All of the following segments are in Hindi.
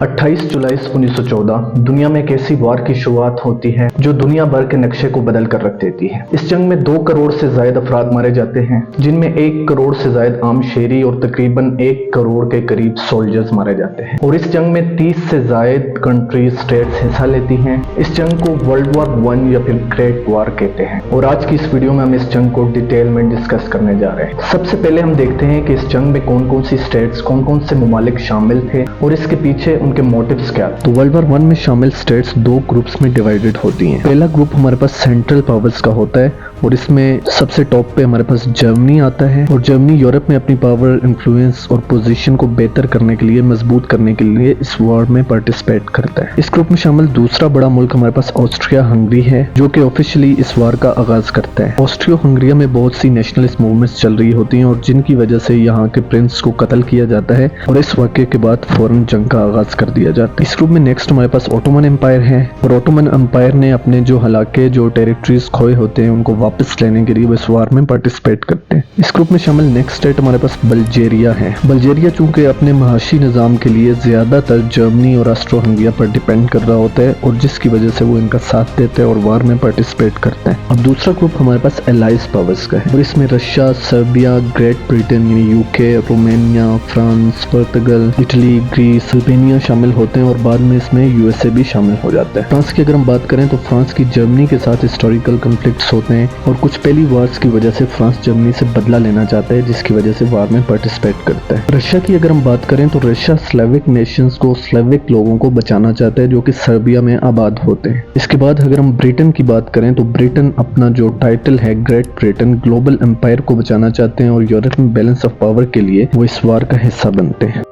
28 जुलाई 1914 दुनिया में एक ऐसी वार की शुरुआत होती है जो दुनिया भर के नक्शे को बदल कर रख देती है। इस जंग में 2 करोड़ से ज्यादा अफराद मारे जाते हैं, जिनमें 1 करोड़ से ज्यादा आम शहरी और तकरीबन 1 करोड़ के करीब सोल्जर्स मारे जाते हैं। और इस जंग में 30 से ज्यादा कंट्रीज स्टेट्स हिस्सा लेती हैं। इस जंग को वर्ल्ड वॉर 1 या फिर ग्रेट वॉर कहते हैं। और आज की इस वीडियो में हम इस जंग को डिटेल में डिस्कस करने जा रहे हैं। सबसे पहले हम देखते हैं कि इस जंग में कौन कौन सी स्टेट्स, कौन कौन से ममालिक शामिल थे और इसके पीछे उनके मोटिव्स क्या। तो वर्ल्ड वॉर 1 में शामिल स्टेट्स 2 ग्रुप्स में डिवाइडेड होती हैं। पहला ग्रुप हमारे पास सेंट्रल पावर्स का होता है और इसमें सबसे टॉप पे हमारे पास जर्मनी आता है। और जर्मनी यूरोप में अपनी पावर, इन्फ्लुएंस और पोजीशन को बेहतर करने के लिए, मजबूत करने के लिए इस वॉर में पार्टिसिपेट करता है। इस ग्रुप में शामिल दूसरा बड़ा मुल्क हमारे पास ऑस्ट्रिया हंगरी है, जो कि ऑफिशियली इस वॉर का आगाज करता है। ऑस्ट्रिया हंगरिया में बहुत सी नेशनलिस्ट मूवमेंट्स चल रही होती हैं और जिनकी वजह से यहाँ के प्रिंस को कत्ल किया जाता है और इस वाक्य के बाद फौरन जंग का आगाज कर दिया जाता है। इस ग्रुप में नेक्स्ट हमारे पास ओटोमन एम्पायर है और ओटोमन एम्पायर ने अपने जो हलाके, जो टेरिटरीज खोए होते हैं उनको वापस लेने के लिए इस वार में पार्टिसिपेट करते हैं। इस ग्रुप में शामिल नेक्स्ट स्टेट हमारे पास बल्गेरिया है। बल्गेरिया चूंकि अपने महाशी निजाम के लिए ज्यादातर जर्मनी और ऑस्ट्रो हंगरिया पर डिपेंड कर रहा होता है और जिसकी वजह से वो इनका साथ देता है और वार में पार्टिसिपेट करता है। अब दूसरा ग्रुप हमारे पास एलाइज पावर्स का है और इसमें रशिया, सर्बिया, ग्रेट ब्रिटेन यानी यूके, रोमानिया, फ्रांस, पुर्तगाल, इटली, ग्रीस, अल्बानिया शामिल होते हैं और बाद में इसमें यूएसए भी शामिल हो जाता है। फ्रांस की अगर हम बात करें तो फ्रांस की जर्मनी के साथ हिस्टोरिकल कॉन्फ्लिक्ट्स होते हैं और कुछ पहली वार्स की वजह से फ्रांस जर्मनी से बदला लेना चाहता है, जिसकी वजह से वार में पार्टिसिपेट करता है। रशिया की अगर हम बात करें तो रशिया स्लेविक नेशंस को, स्लेविक लोगों को बचाना चाहता है जो कि सर्बिया में आबाद होते हैं। इसके बाद अगर हम ब्रिटेन की बात करें तो ब्रिटेन अपना जो टाइटल है ग्रेट ब्रिटेन, ग्लोबल एम्पायर को बचाना चाहते हैं और यूरोप में बैलेंस ऑफ पावर के लिए वो इस वार का हिस्सा बनते हैं।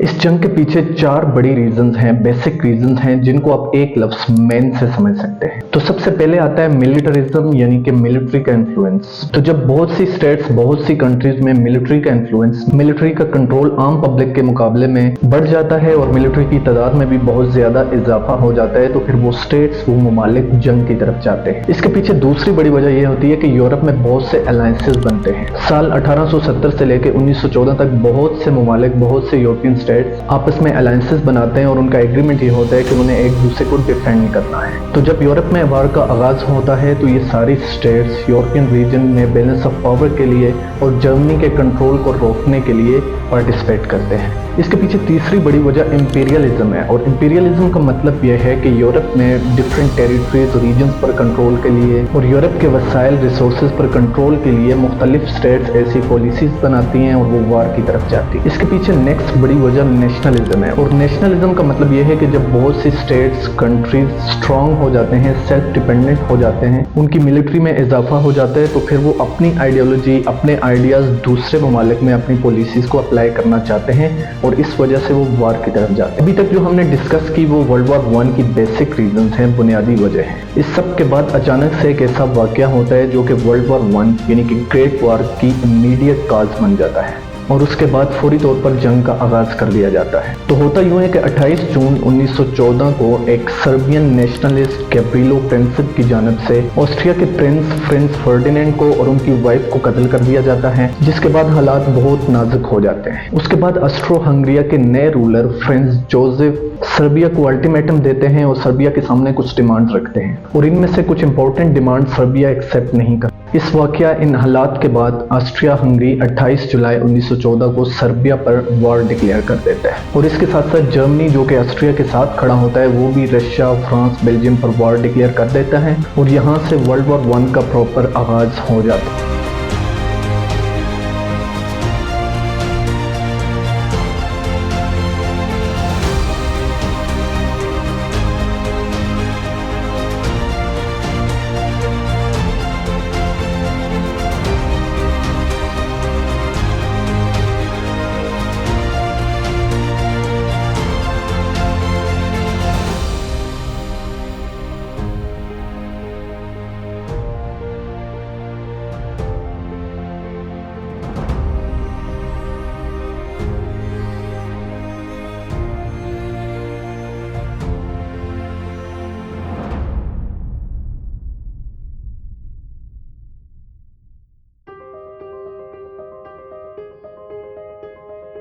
इस जंग के पीछे 4 बड़ी रीजंस हैं, बेसिक रीजंस हैं, जिनको आप एक लफ्ज मैन से समझ सकते हैं। तो सबसे पहले आता है मिलिटरिज्म यानी कि मिलिट्री का इन्फ्लुएंस। तो जब बहुत सी स्टेट्स, बहुत सी कंट्रीज में मिलिट्री का इन्फ्लुएंस, मिलिट्री का कंट्रोल आम पब्लिक के मुकाबले में बढ़ जाता है और मिलिट्री की तादाद में भी बहुत ज्यादा इजाफा हो जाता है, तो फिर वो स्टेट्स, वो ममालिक जंग की तरफ जाते हैं। इसके पीछे दूसरी बड़ी वजह यह होती है कि यूरोप में बहुत से अलायंसेस बनते हैं। साल 1870 से लेकर 1914 तक बहुत से ममालिक, बहुत से यूरोपियन स्टेट्स आपस में अलायंसेस बनाते हैं और उनका एग्रीमेंट ये होता है कि उन्हें एक दूसरे को डिफेंड करना है। तो जब यूरोप में वार का आगाज होता है तो ये सारी स्टेट्स यूरोपियन रीजन में बैलेंस ऑफ पावर के लिए और जर्मनी के कंट्रोल को रोकने के लिए पार्टिसिपेट करते हैं। इसके पीछे तीसरी बड़ी वजह इंपीरियलिज्म है और इंपीरियलिज्म का मतलब यह है कि यूरोप में डिफरेंट टेरिटरीज, रीजन्स पर कंट्रोल के लिए और यूरोप के वसाइल, रिसोर्सेज पर कंट्रोल के लिए मुख्तलिफ स्टेट्स ऐसी पॉलिसीज बनाती हैं और वो वार की तरफ जाती है। इसके पीछे नेक्स्ट बड़ी वजह नेशनलिज्म है और नेशनलिज्म का मतलब यह है कि जब बहुत सी स्टेट्स, कंट्रीज स्ट्रांग हो जाते हैं, सेल्फ डिपेंडेंट हो जाते हैं, उनकी मिलिट्री में इजाफा हो जाता है, तो फिर वो अपनी आइडियोलॉजी, अपने आइडियाज दूसरे ममालिक में अपनी पॉलिसीज को अप्लाई करना चाहते हैं और इस वजह से वो वार की तरफ जाते हैं। अभी तक जो हमने डिस्कस की वो वर्ल्ड वॉर 1 की बेसिक रीजंस हैं, बुनियादी वजह है। इस सब के बाद अचानक से एक ऐसा वाकया होता है जो कि वर्ल्ड वॉर 1 यानी कि ग्रेट वॉर की इमीडिएट काज बन जाता है और उसके बाद फौरी तौर पर जंग का आगाज कर दिया जाता है। तो होता यूं है कि 28 जून 1914 को एक सर्बियन नेशनलिस्ट गैब्रिलो प्रिंसिप की जानिब से ऑस्ट्रिया के प्रिंस फर्डिनेंड को और उनकी वाइफ को कत्ल कर दिया जाता है, जिसके बाद हालात बहुत नाजुक हो जाते हैं। उसके बाद ऑस्ट्रो हंगरिया के नए रूलर फ्रांज जोसेफ सर्बिया को अल्टीमेटम देते हैं और सर्बिया के सामने कुछ डिमांड रखते हैं और इनमें से कुछ इंपॉर्टेंट डिमांड सर्बिया एक्सेप्ट नहीं करता। इस वाकया, इन हालात के बाद ऑस्ट्रिया हंगरी 28 जुलाई 1914 को सर्बिया पर वॉर डिक्लेयर कर देता है और इसके साथ साथ जर्मनी, जो कि ऑस्ट्रिया के साथ खड़ा होता है, वो भी रशिया, फ्रांस, बेल्जियम पर वॉर डिक्लेयर कर देता है और यहाँ से वर्ल्ड वॉर 1 का प्रॉपर आगाज हो जाता है।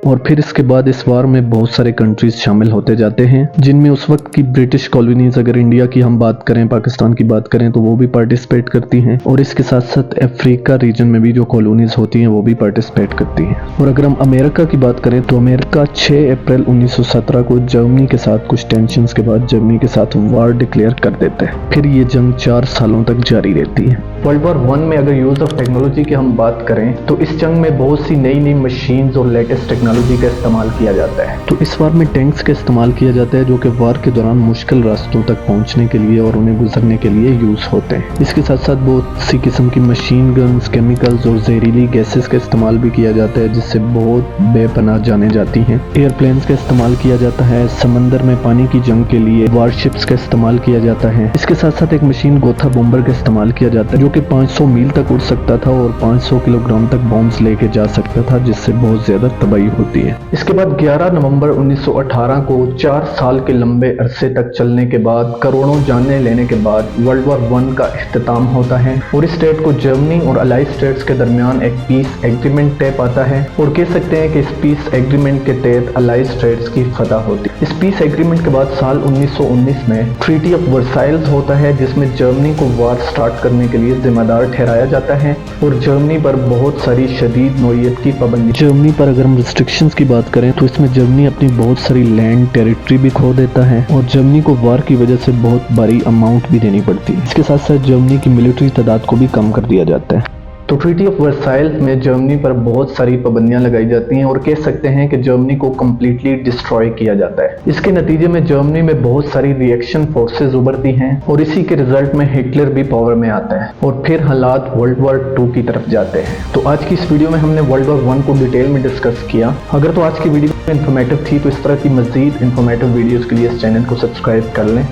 और फिर इसके बाद इस वार में बहुत सारे कंट्रीज शामिल होते जाते हैं, जिनमें उस वक्त की ब्रिटिश कॉलोनीज, अगर इंडिया की हम बात करें, पाकिस्तान की बात करें, तो वो भी पार्टिसिपेट करती हैं। और इसके साथ साथ अफ्रीका रीजन में भी जो कॉलोनीज होती हैं वो भी पार्टिसिपेट करती हैं। और अगर हम अमेरिका की बात करें तो अमेरिका 6 अप्रैल 1917 को जर्मनी के साथ कुछ टेंशंस के बाद जर्मनी के साथ वार डिक्लेयर कर देते हैं। फिर ये जंग 4 सालों तक जारी रहती है। वर्ल्ड वॉर 1 में अगर यूज ऑफ टेक्नोलॉजी की हम बात करें तो इस जंग में बहुत सी नई नई मशीन्स और लेटेस्ट टेक्नोलॉजी का इस्तेमाल किया जाता है। तो इस वार में टैंक्स का इस्तेमाल किया जाता है, जो कि वार के दौरान मुश्किल रास्तों तक पहुंचने के लिए और उन्हें गुजरने के लिए यूज होते हैं। इसके साथ साथ बहुत सी किस्म की मशीन गन्स, केमिकल्स और जहरीली गैसेस का इस्तेमाल भी किया जाता है, जिससे बहुत बेपनाह जाने जाती हैं। एयरप्लेन्स का इस्तेमाल किया जाता है। समंदर में पानी की जंग के लिए वारशिप्स का इस्तेमाल किया जाता है। इसके साथ साथ एक मशीन गोथा बॉम्बर का इस्तेमाल किया जाता है, जो कि 500 मील तक उड़ सकता था और 500 किलोग्राम तक बॉम्ब्स लेके जा सकता था, जिससे बहुत ज्यादा तबाही होती है। इसके बाद 11 नवंबर 1918 को 4 साल के लंबे अरसे तक चलने के बाद, करोड़ों जाने लेने के बाद वर्ल्ड वॉर 1 का इख्तिताम होता है और इस डेट को जर्मनी और अलाइड स्टेट्स के दरमियान एक पीस एग्रीमेंट तय पाता है। और कह सकते हैं कि इस पीस एग्रीमेंट के तहत अलाइड स्टेट्स की फतह होती है। इस पीस एग्रीमेंट के बाद साल 1919 में ट्रीटी ऑफ वर्साइल्स होता है, जिसमें जर्मनी को वार स्टार्ट करने के लिए जिम्मेदार ठहराया जाता है और जर्मनी पर बहुत सारी शदीद नौयत की पाबंदी। जर्मनी पर अगर हम रिस्ट्रिक्शंस की बात करें तो इसमें जर्मनी अपनी बहुत सारी लैंड टेरिटरी भी खो देता है और जर्मनी को वार की वजह से बहुत भारी अमाउंट भी देनी पड़ती है। इसके साथ साथ जर्मनी की मिलिट्री तादाद को भी कम कर दिया जाता है। तो ट्रीटी ऑफ वर्साइल्स में जर्मनी पर बहुत सारी पाबंदियां लगाई जाती हैं और कह सकते हैं कि जर्मनी को कम्प्लीटली डिस्ट्रॉय किया जाता है। इसके नतीजे में जर्मनी में बहुत सारी रिएक्शन फोर्सेस उभरती हैं और इसी के रिजल्ट में हिटलर भी पावर में आता है और फिर हालात वर्ल्ड वॉर 2 की तरफ जाते हैं। तो आज की इस वीडियो में हमने वर्ल्ड वॉर 1 को डिटेल में डिस्कस किया। अगर तो आज की वीडियो इन्फॉर्मेटिव थी तो इस तरह की मजीद इन्फॉर्मेटिव वीडियोज के लिए इस चैनल को सब्सक्राइब कर लें।